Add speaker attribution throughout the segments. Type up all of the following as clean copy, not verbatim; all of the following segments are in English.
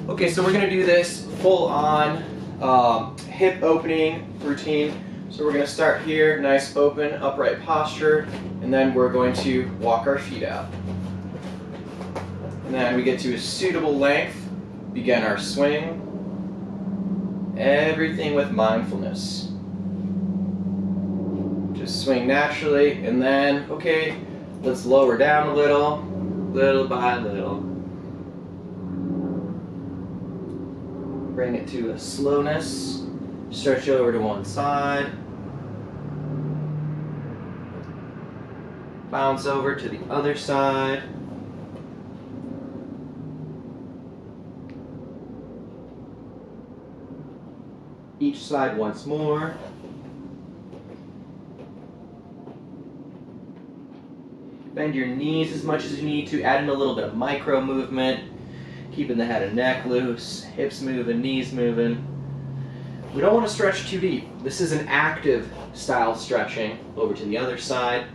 Speaker 1: Okay, so we're gonna do this full on hip opening routine. So we're gonna start here, nice open, upright posture, and then we're going to walk our feet out. And then we get to a suitable length, begin our swing. Everything with mindfulness. Just swing naturally, and then, okay, let's lower down a little by little. Bring it to a slowness. Stretch over to one side. Bounce over to the other side. Each side once more. Bend your knees as much as you need to, add in a little bit of micro movement, keeping the head and neck loose, hips moving, knees moving. We don't want to stretch too deep. This is an active style stretching. Over to the other side.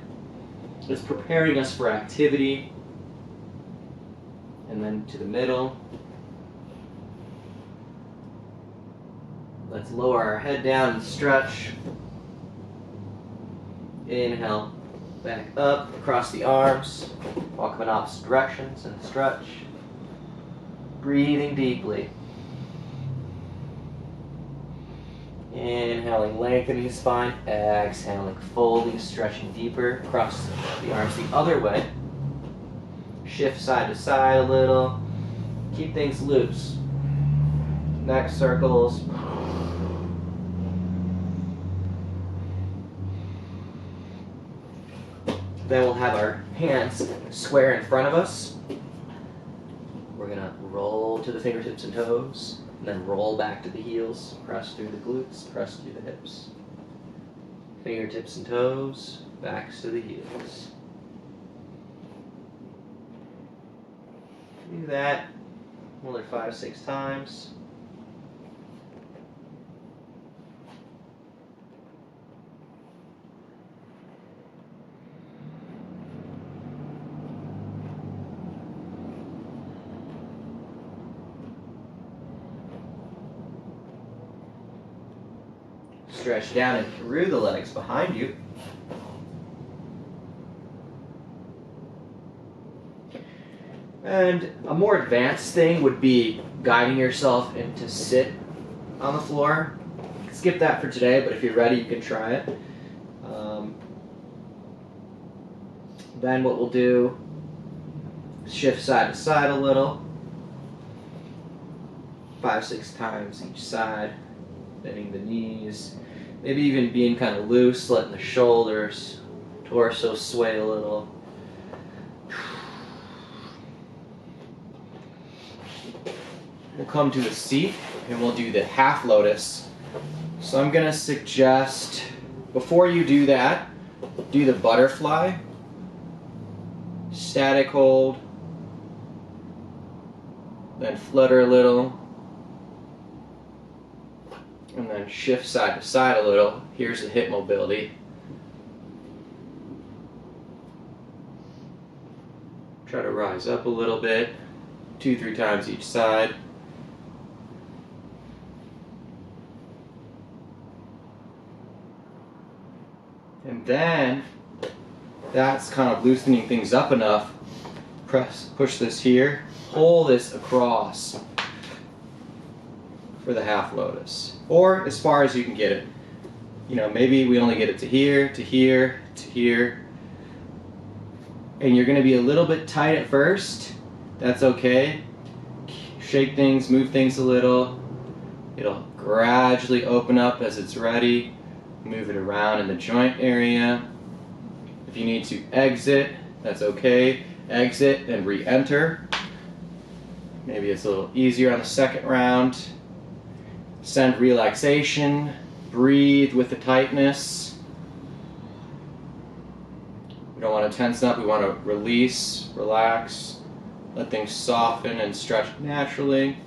Speaker 1: It's preparing us for activity. And then to the middle. Let's lower our head down and stretch. Inhale, back up, across the arms. Walk them in opposite directions and stretch. Breathing deeply. Inhaling, lengthening the spine. Exhaling, folding, stretching deeper. Across the arms the other way. Shift side to side a little. Keep things loose. Neck circles. Then we'll have our hands square in front of us. We're going to roll to the fingertips and toes, and then roll back to the heels, press through the glutes, press through the hips. Fingertips and toes, backs to the heels. Do that another 5-6 times. Stretch down and through the legs behind you. And a more advanced thing would be guiding yourself into sit on the floor. Skip that for today, but if you're ready, you can try it. Then what we'll do, shift side to side a little. 5-6 times each side. Bending the knees. Maybe even being kind of loose, letting the shoulders, torso sway a little. We'll come to a seat and we'll do the half lotus. So I'm going to suggest, before you do that, do the butterfly. Static hold. Then flutter a little. And then shift side to side a little. Here's the hip mobility. Try to rise up a little bit. 2-3 times each side. And then, that's kind of loosening things up enough. Push this here. Pull this across for the half lotus, or as far as you can get it. You know, maybe we only get it to here, to here, to here, and you're going to be a little bit tight at first. That's okay. Shake things, move things a little. It'll gradually open up as it's ready. Move it around in the joint area. If you need to exit, that's okay. Exit and re-enter. Maybe it's a little easier on the second round. Send relaxation, breathe with the tightness. We don't want to tense up, we want to release, relax, let things soften and stretch naturally.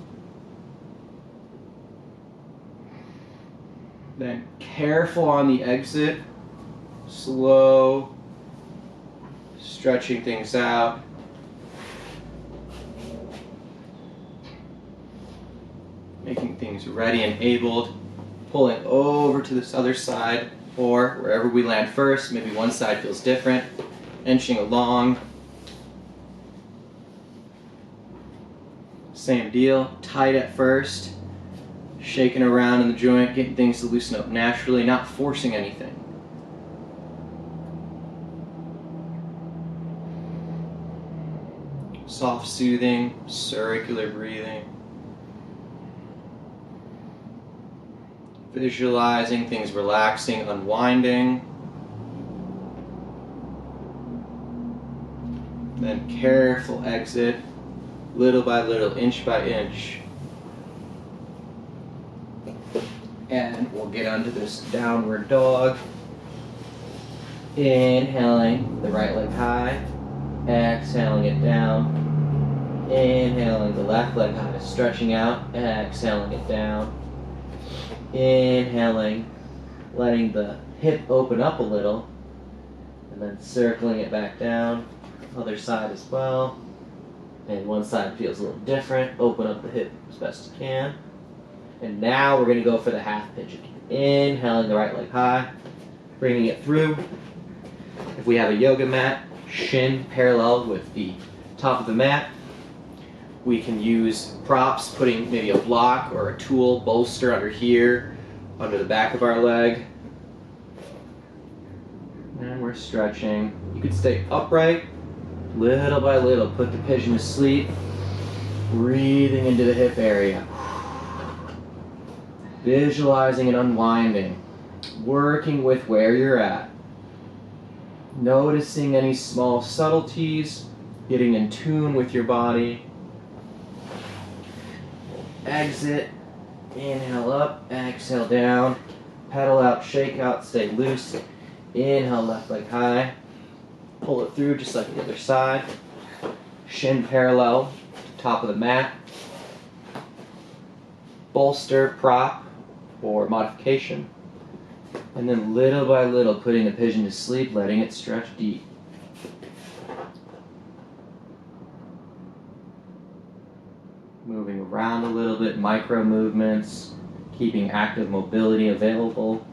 Speaker 1: Then careful on the exit, slow, stretching things out. Everything's ready and abled. Pulling over to this other side, or wherever we land first. Maybe one side feels different. Inching along. Same deal, tight at first. Shaking around in the joint, getting things to loosen up naturally, not forcing anything. Soft, soothing, circular breathing. Visualizing things relaxing, unwinding. Then careful exit, little by little, inch by inch. And we'll get onto this downward dog. Inhaling the right leg high, exhaling it down. Inhaling the left leg high, stretching out, exhaling it down. Inhaling, letting the hip open up a little, and then circling it back down. Other side as well. And one side feels a little different. Open up the hip as best you can. And now we're going to go for the half pigeon. Inhaling the right leg high, bringing it through. If we have a yoga mat, shin parallel with the top of the mat. We can use props, putting maybe a block or a tool, bolster under here, under the back of our leg. And we're stretching. You can stay upright, little by little. Put the pigeon to sleep, breathing into the hip area. Visualizing and unwinding, working with where you're at. Noticing any small subtleties, getting in tune with your body. Exit, inhale up, exhale down, pedal out, shake out, stay loose. Inhale, left leg high, pull it through just like the other side. Shin parallel, top of the mat. Bolster, prop, or modification. And then little by little putting the pigeon to sleep, letting it stretch deep. Moving around a little bit, micro movements, keeping active mobility available.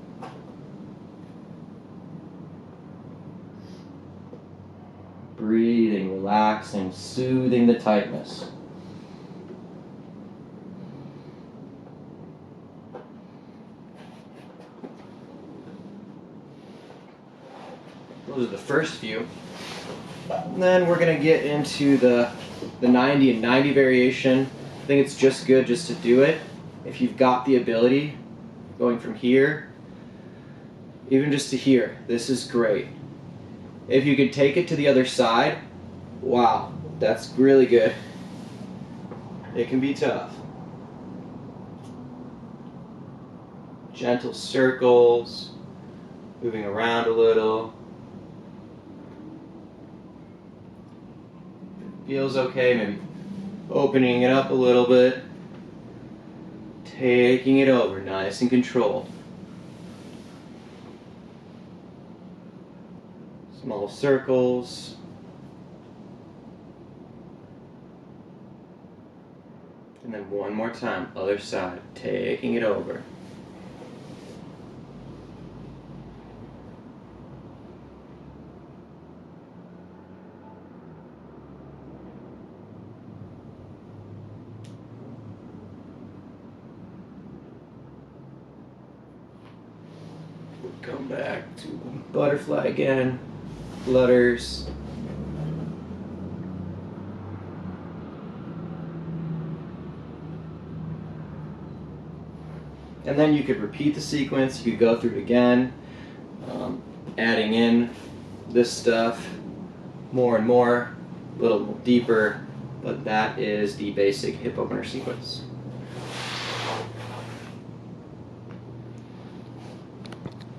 Speaker 1: Breathing, relaxing, soothing the tightness. Those are the first few. And then we're going to get into the 90 and 90 variation. I think it's just good just to do it. If you've got the ability, going from here, even just to here, this is great. If you could take it to the other side, wow, that's really good. It can be tough. Gentle circles, moving around a little. Feels okay, maybe opening it up a little bit, taking it over, nice and controlled. Small circles. And then one more time, other side, taking it over. Come back to butterfly again, flutters. And then you could repeat the sequence, you could go through it again, adding in this stuff more and more, a little deeper, but that is the basic hip opener sequence.